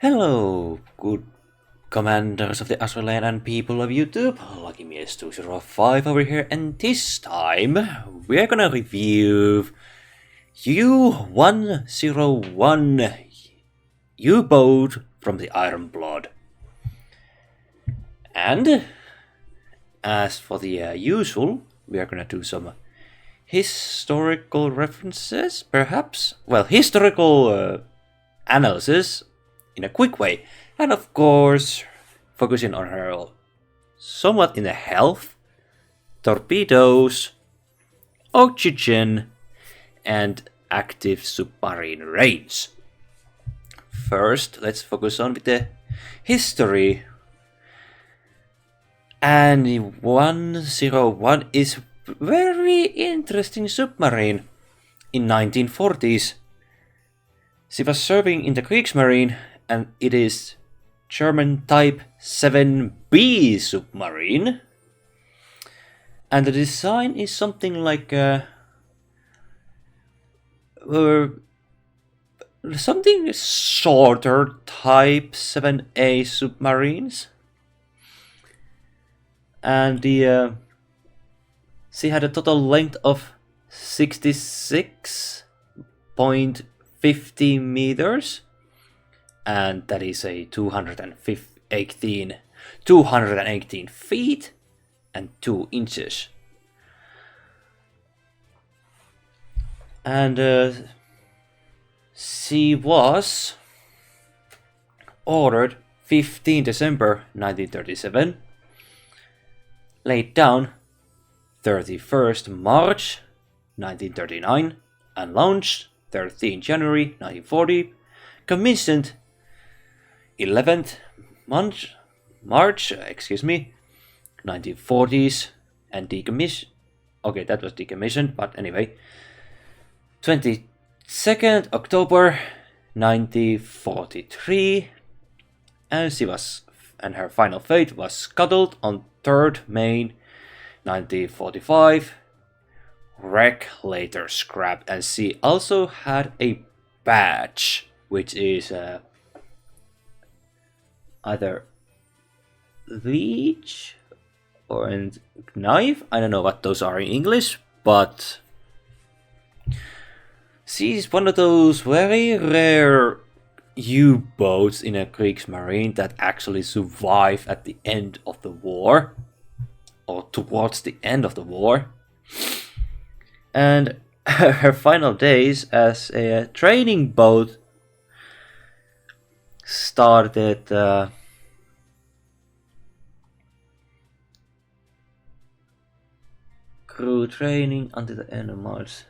Hello, good commanders of the Azur and people of YouTube. Lucky me is 205 over here, and this time we're gonna review U-101 U-boat from the Iron Blood. And as for the usual, we are gonna do some historical references, perhaps? Well, historical analysis in a quick way, and of course focusing on her somewhat in the health, torpedoes, oxygen, and active submarine range. First, let's focus on with the history. And the 101 is very interesting submarine. In 1940s, she was serving in the Kriegsmarine, and it is German Type 7B submarine. And the design is something like something shorter Type 7A submarines. And the she had a total length of 66.50 meters, and that is a 218 feet and 2 inches. And she was ordered 15 December 1937, laid down 31st March 1939, and launched 13 January 1940, commissioned 11th March 1940s, and decommissioned. Okay, that was decommissioned, but anyway, 22nd October 1943, and her final fate was scuttled on 3rd May 1945. Wreck later scrapped, and she also had a badge, which is either leech or a knife. I don't know what those are in English, but she's one of those very rare U-boats in a Kriegsmarine that actually survive at the end of the war, or towards the end of the war. And her final days as a training boat started crew training until the end of March.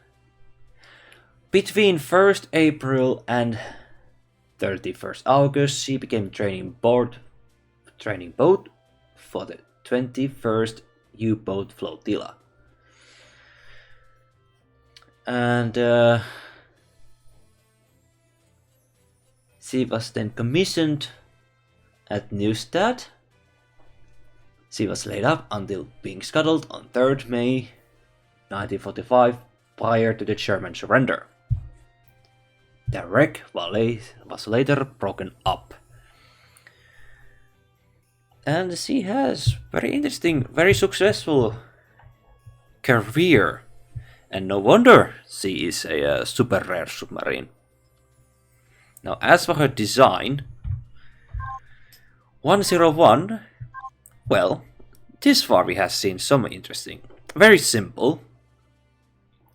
Between 1st April and 31st August, she became training boat for the 21st U-boat flotilla. And she was then commissioned at Neustadt. She was laid up until being scuttled on 3rd May 1945, prior to the German surrender. The wreck was later broken up. And she has very interesting, very successful career. And no wonder she is a super rare submarine. Now, as for her design, 101, well, this far we have seen some interesting. Very simple,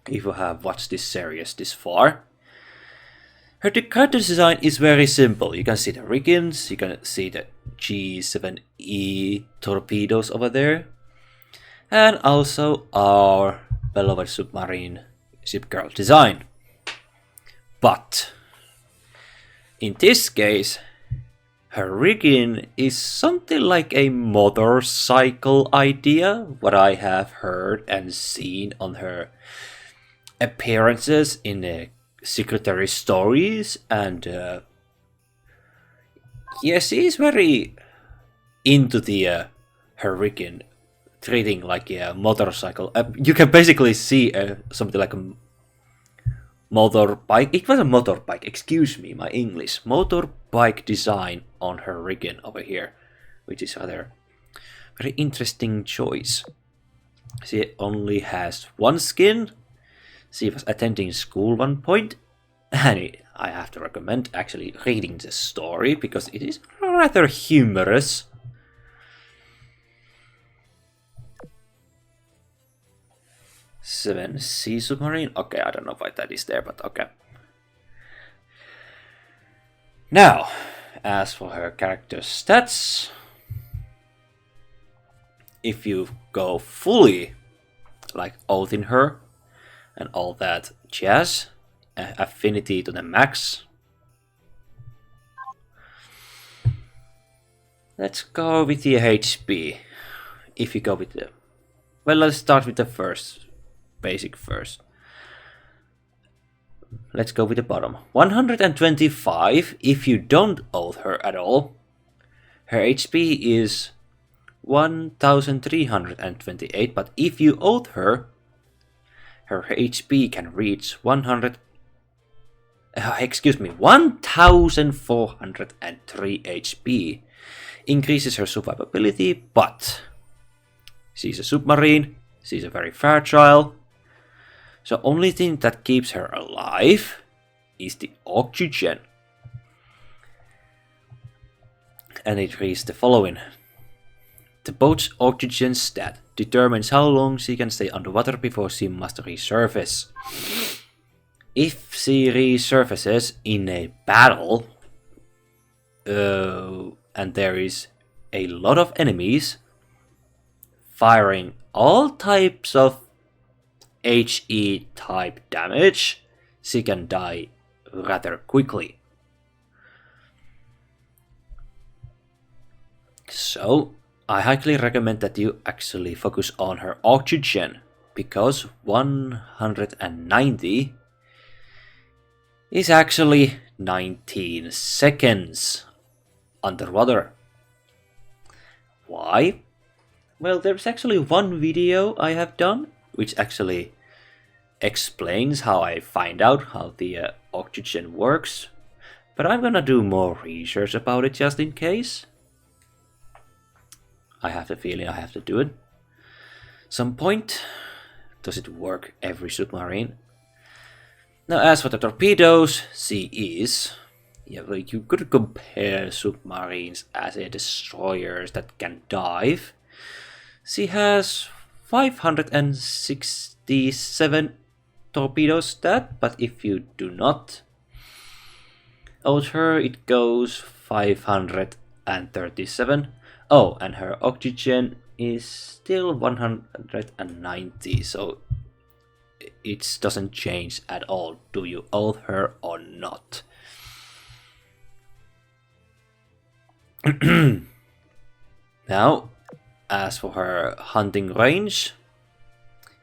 if you have watched this series this far. Her character design is very simple. You can see the riggings, you can see the G7E torpedoes over there, and also our beloved submarine ship girl design. But in this case, her rigging is something like a motorcycle idea, what I have heard and seen on her appearances in the secretary stories. And yeah, she is very into the her rigging, treating like a motorcycle. You can basically see something like a motorbike. It was a motorbike, excuse me, my English. Motorbike design on her rigging over here, which is other very interesting choice. She only has one skin. She was attending school one point, and I have to recommend actually reading the story because it is rather humorous. Seven Sea Submarine. Okay, I don't know why that is there, but okay. Now, as for her character stats, if you go fully like Oath in her and all that jazz, affinity to the max. Let's go with the HP. If you go with the... Well, let's start with the first. Basic first. Let's go with the bottom. 125 if you don't oath her at all. Her HP is 1328, but if you oath her, her HP can reach 1403 HP. Increases her survivability, but she's a submarine, she's a very fragile. So only thing that keeps her alive is the oxygen. And it reads the following. The boat's oxygen stat determines how long she can stay underwater before she must resurface. If she resurfaces in a battle, and there is a lot of enemies firing all types of HE type damage, she can die rather quickly. So I highly recommend that you actually focus on her oxygen, because 190 is actually 19 seconds underwater. Why? Well, there's actually one video I have done which actually explains how I find out how the oxygen works, but I'm gonna do more research about it just in case. I have the feeling I have to do it. Some point. Does it work every submarine? Now, as for the torpedoes, she is... Yeah, well, you could compare submarines as a destroyers that can dive. She has 567 torpedo stat, but if you do not oath her, it goes 537. Oh, and her oxygen is still 190, so it doesn't change at all. Do you oath her or not? Now, as for her hunting range,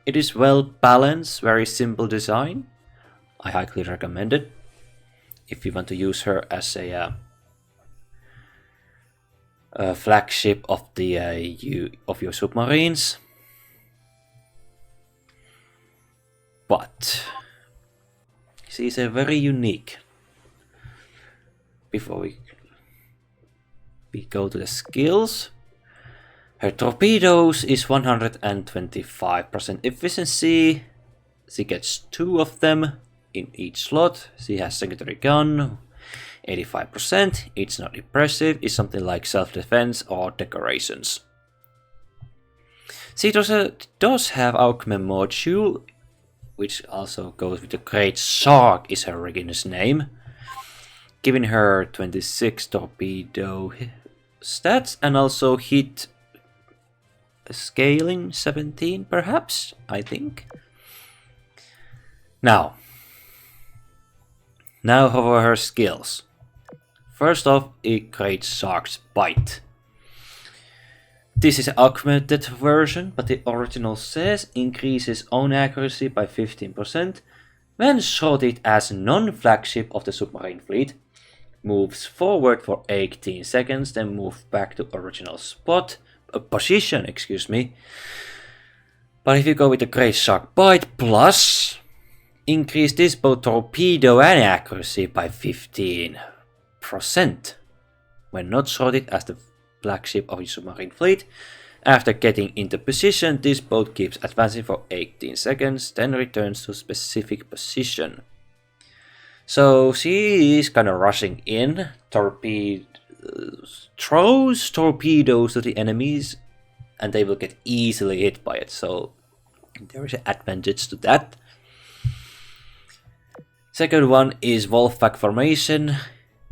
it is well balanced, very simple design. I highly recommend it if you want to use her as a flagship of the of your submarines. But she's a very unique. Before we go to the skills, her torpedoes is 125% efficiency. She gets 2 of them in each slot. She has secondary gun, 85%. It's not impressive. It's something like self-defense or decorations. She does have Alchemy module, which also goes with the Great Shark is her rigging's name, giving her 26 torpedo stats and also hit scaling 17 perhaps, I think. Now over her skills. First off, a Great Shark's Bite. This is an augmented version, but the original says increases own accuracy by 15% when shotted as non-flagship of the submarine fleet, moves forward for 18 seconds, then move back to original position, excuse me. But if you go with the Great Shark Bite plus Increase this boat torpedo and accuracy by 15% when not sorted as the flagship of your submarine fleet. After getting into position, this boat keeps advancing for 18 seconds, then returns to specific position. So she is kind of rushing in, throws torpedoes to the enemies, and they will get easily hit by it. So there is an advantage to that. Second one is Wolfpack formation,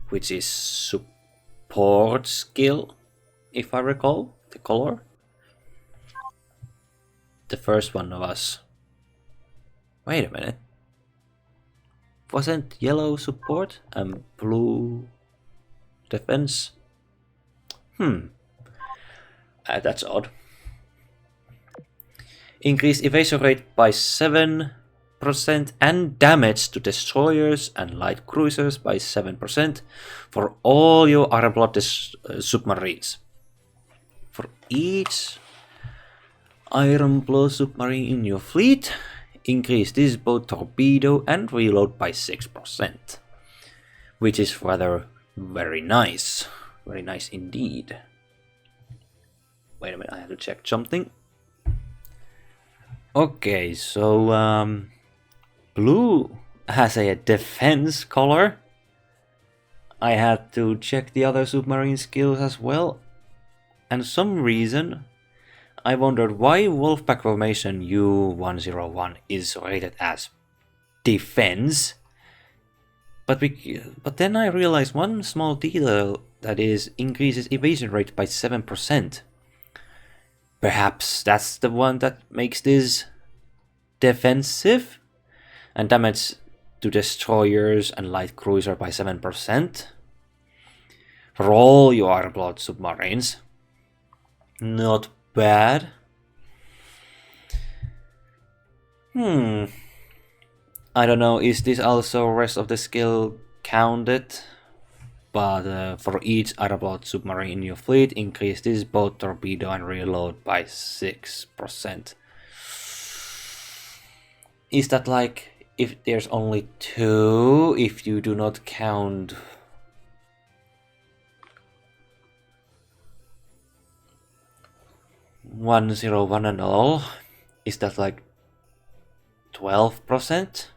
which is support skill, if I recall the color. The first one was... Wait a minute. Wasn't yellow support and blue defense? That's odd. Increase evasion rate by 7% and damage to destroyers and light cruisers by 7% for all your Ironblood submarines. For each Ironblood submarine in your fleet, increase this boat torpedo and reload by 6%, which is rather very nice. Very nice indeed. Wait a minute, I have to check something. Okay, so blue has a defense color. I had to check the other submarine skills as well. And some reason I wondered why Wolfpack formation U-101 is rated as defense. But then I realized one small detail, that is increases evasion rate by 7%. Perhaps that's the one that makes this defensive, and damage to destroyers and light cruiser by 7% for all your Ironblood submarines. Not bad. I don't know, is this also rest of the skill counted? But for each Ironblood submarine in your fleet, increase this boat torpedo and reload by 6%. Is that like if there's only 2, if you do not count 101 and all? Is that like 12%?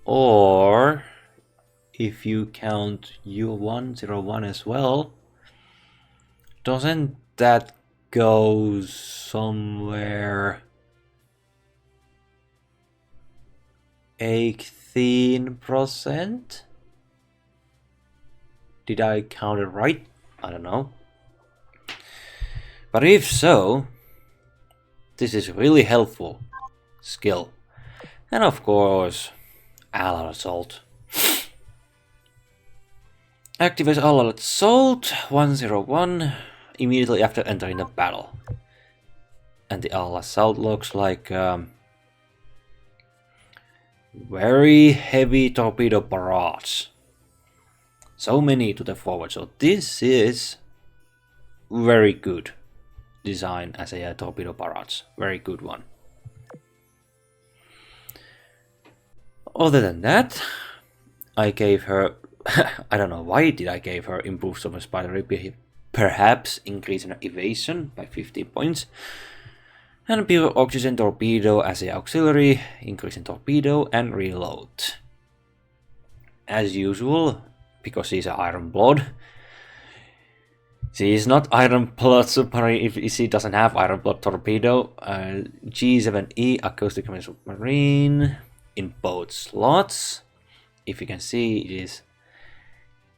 Or if you count U-101 as well, doesn't that go somewhere 18%? Did I count it right? I don't know. But if so, this is really helpful skill. And of course, Allied Assault. Activate Allied Assault 101 immediately after entering the battle. And the Allied Assault looks like very heavy torpedo barrage. So many to the forward. So this is very good design as a torpedo barrage. Very good one. Other than that, I gave her I don't know why did I give her improved super spider, perhaps increasing her evasion by 15 points, and pure oxygen torpedo as a auxiliary, increasing torpedo and reload. As usual, because she's an Ironblood, she is not Ironblood submarine if she doesn't have Ironblood torpedo. G7E acoustic submarine in both slots. If you can see, it is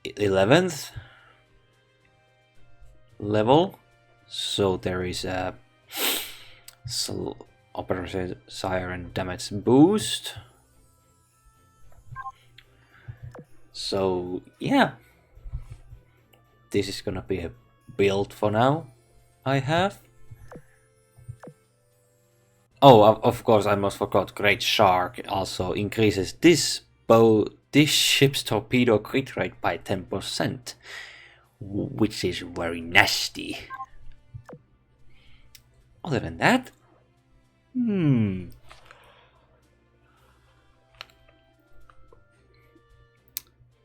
11th level, so there is a Operation Siren damage boost. So yeah, this is gonna be a build for now. I have. Oh, of course, I almost forgot. Great Shark also increases this ship's torpedo crit rate by 10%, which is very nasty. Other than that,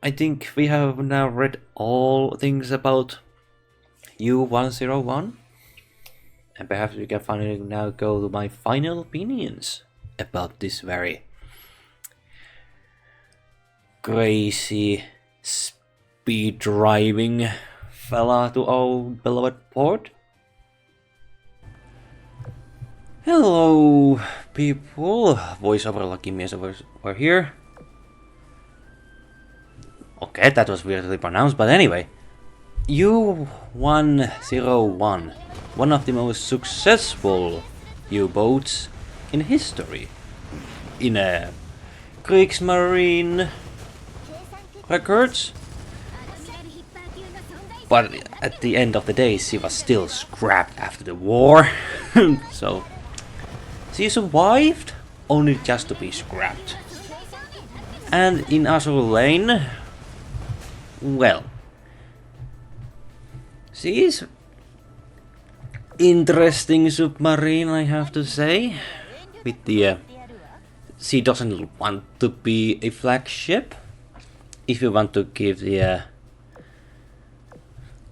I think we have now read all things about U-101. And perhaps we can finally now go to my final opinions about this very crazy speed driving fella to our beloved port. Hello people, voiceover Lucky Mies over here. Okay, that was weirdly pronounced, but anyway. U-101, one of the most successful U-boats in history. In a Kriegsmarine records. But at the end of the day, she was still scrapped after the war. So, she survived, only just to be scrapped. And in Azur Lane, well, she is interesting submarine, I have to say. With the she doesn't want to be a flagship. If you want to give the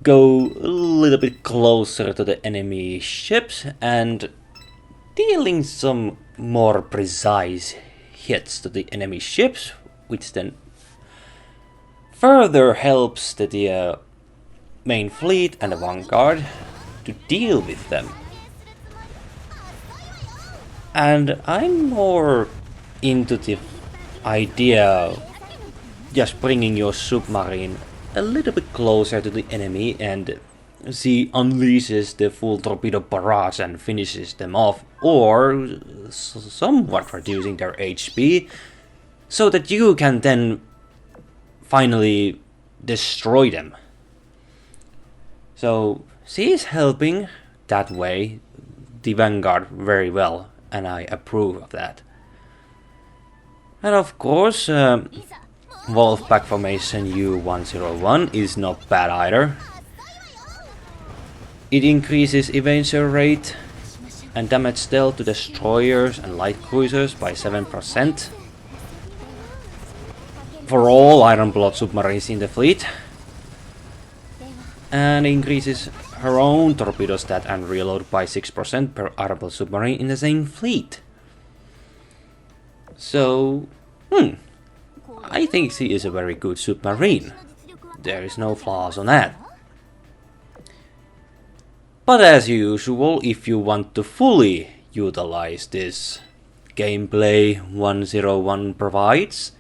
go a little bit closer to the enemy ships and dealing some more precise hits to the enemy ships, which then further helps the main fleet and the vanguard to deal with them. And I'm more into the idea of just bringing your submarine a little bit closer to the enemy and she unleashes the full torpedo barrage and finishes them off, or somewhat reducing their HP, so that you can then finally destroy them. So she is helping that way the vanguard very well, and I approve of that. And of course, Wolfpack formation U-101 is not bad either. It increases evasion rate and damage dealt to destroyers and light cruisers by 7% for all Iron Blood submarines in the fleet, and increases her own torpedo stat and reload by 6% per Iron Blood submarine in the same fleet. So, I think she is a very good submarine. There is no flaws on that. But as usual, if you want to fully utilize this gameplay 101 provides,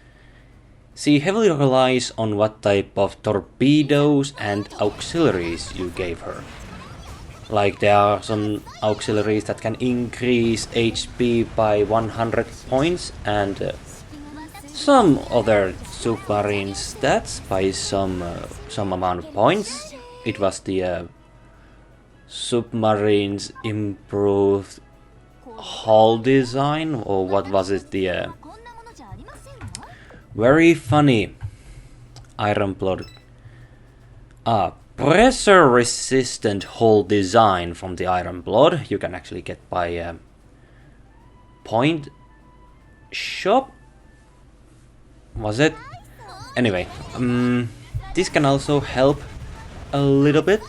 she heavily relies on what type of torpedoes and auxiliaries you gave her. Like there are some auxiliaries that can increase HP by 100 points and some other submarine stats by some amount of points. It was the submarines improved hull design, or what was it, the very funny Iron Blood pressure resistant hull design from the Iron Blood. You can actually get by point shop, was it? Anyway, this can also help a little bit.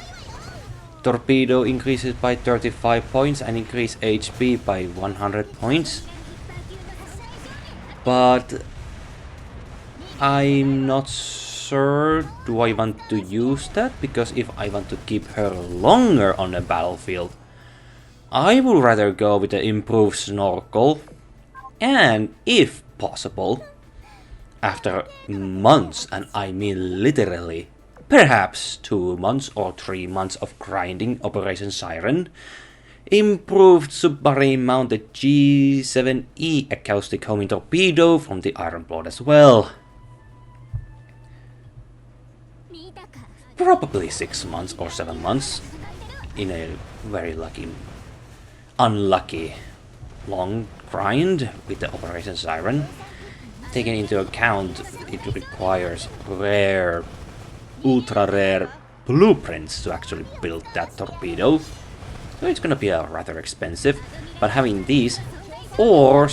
Torpedo increases by 35 points and increase HP by 100 points. But I'm not sure do I want to use that, because if I want to keep her longer on the battlefield, I would rather go with the improved snorkel, and if possible, after months, and I mean literally perhaps 2 months or 3 months of grinding Operation Siren, improved submarine mounted G7E acoustic homing torpedo from the Iron Blood as well. Probably 6 months or 7 months in a very unlucky long grind with the Operation Siren. Taking into account it requires ultra rare blueprints to actually build that torpedo, so it's gonna be rather expensive. But having these or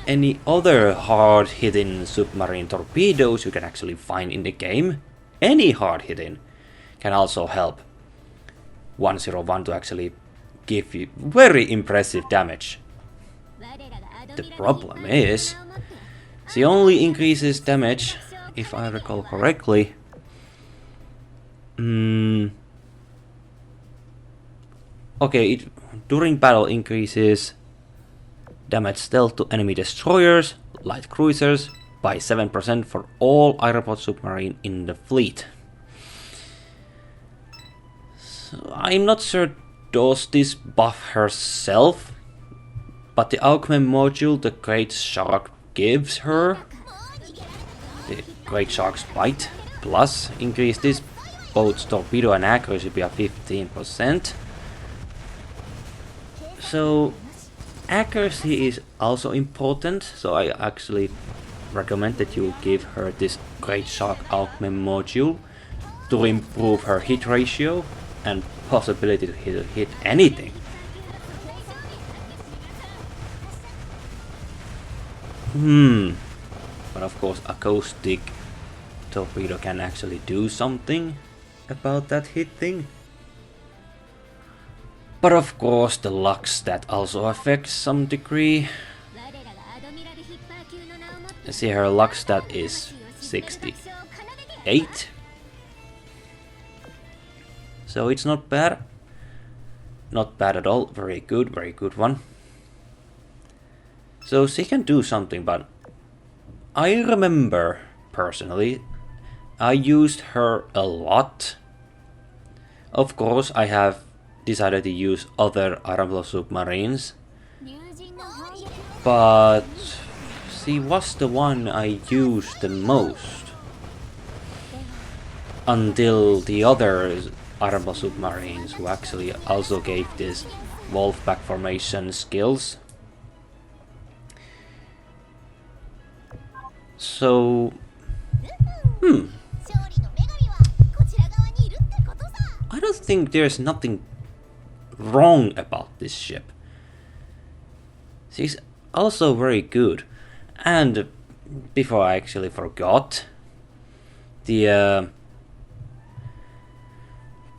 any other hard-hitting submarine torpedoes you can actually find in the game. Any hard-hitting can also help 101 to actually give you very impressive damage. The problem is, she only increases damage, if I recall correctly. Okay, during battle increases damage dealt to enemy destroyers, light cruisers, by 7% for all aeroport submarine in the fleet. So I'm not sure does this buff herself, but the Augment module the Great Shark gives her, the Great Shark's Bite Plus, increase this boat's torpedo and accuracy by 15%. So accuracy is also important, so I actually recommend that you give her this Great Shark Augment module to improve her hit ratio and possibility to hit anything. But of course acoustic torpedo can actually do something about that hit thing. But of course the luck stat also affects some degree. See, her luck stat is 68. So it's not bad. Not bad at all. Very good one. So she can do something, but I remember personally I used her a lot. Of course I have decided to use other aeroplane submarines, but she was the one I used the most until the other aeroplane submarines who actually also gave this Wolfpack formation skills. So I don't think there's nothing wrong about this ship. She's also very good. And before I actually forgot, the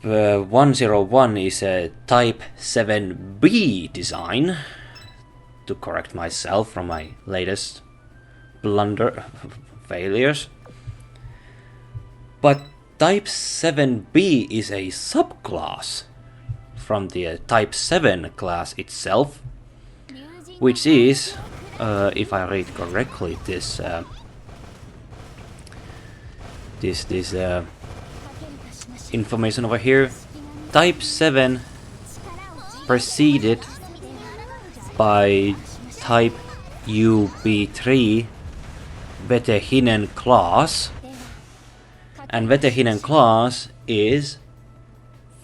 101 is a Type 7B design, to correct myself from my latest failures. But Type 7B is a subclass from the Type 7 class itself, which is, if I read correctly, this information over here, Type 7 preceded by Type UB3 Vetehinen class, and Vetehinen class is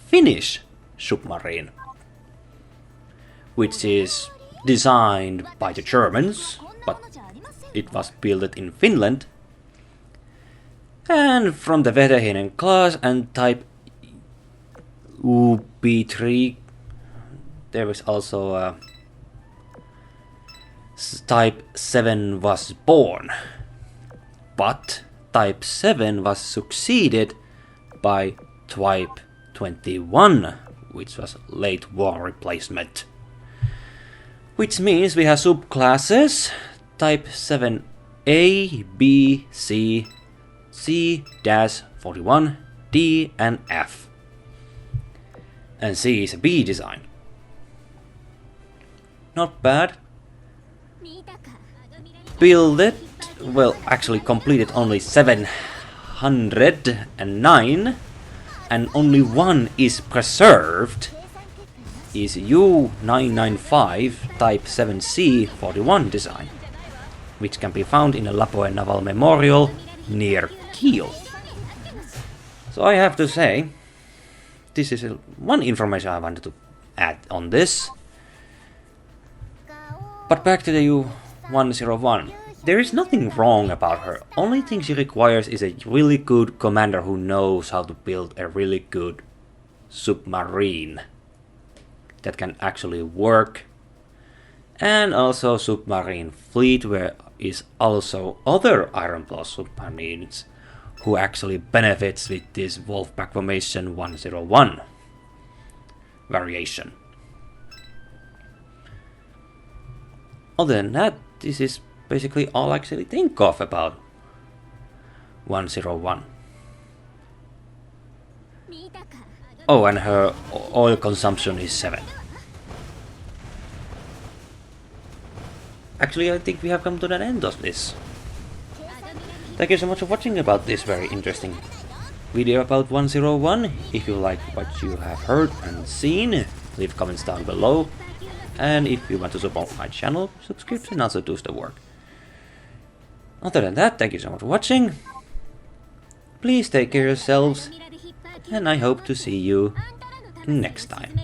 Finnish submarine, which is designed by the Germans, but it was built in Finland. And from the Vetehinen class and Type UB3 there was also Type 7 was born, but Type 7 was succeeded by Type 21, which was late war replacement. Which means we have subclasses Type 7A, B, C, C-41, D and F. And C is a B design. Not bad. Builded, well, actually completed only 709, and only one is preserved, is U-995 Type 7C-41 design, which can be found in a Lapoe Naval Memorial near Kiel. So I have to say, this is one information I wanted to add on this. But back to the U-101. There is nothing wrong about her. Only thing she requires is a really good commander who knows how to build a really good submarine that can actually work And also submarine fleet, where is also other Iron Plus submarines who actually benefits with this Wolfpack formation 101 variation. Other than that, this is basically all I actually think of about 101. Oh, and her oil consumption is 7. Actually, I think we have come to the end of this. Thank you so much for watching about this very interesting video about 101. If you like what you have heard and seen, leave comments down below. And if you want to support my channel, subscription also does the work. Other than that, thank you so much for watching. Please take care of yourselves, and I hope to see you next time.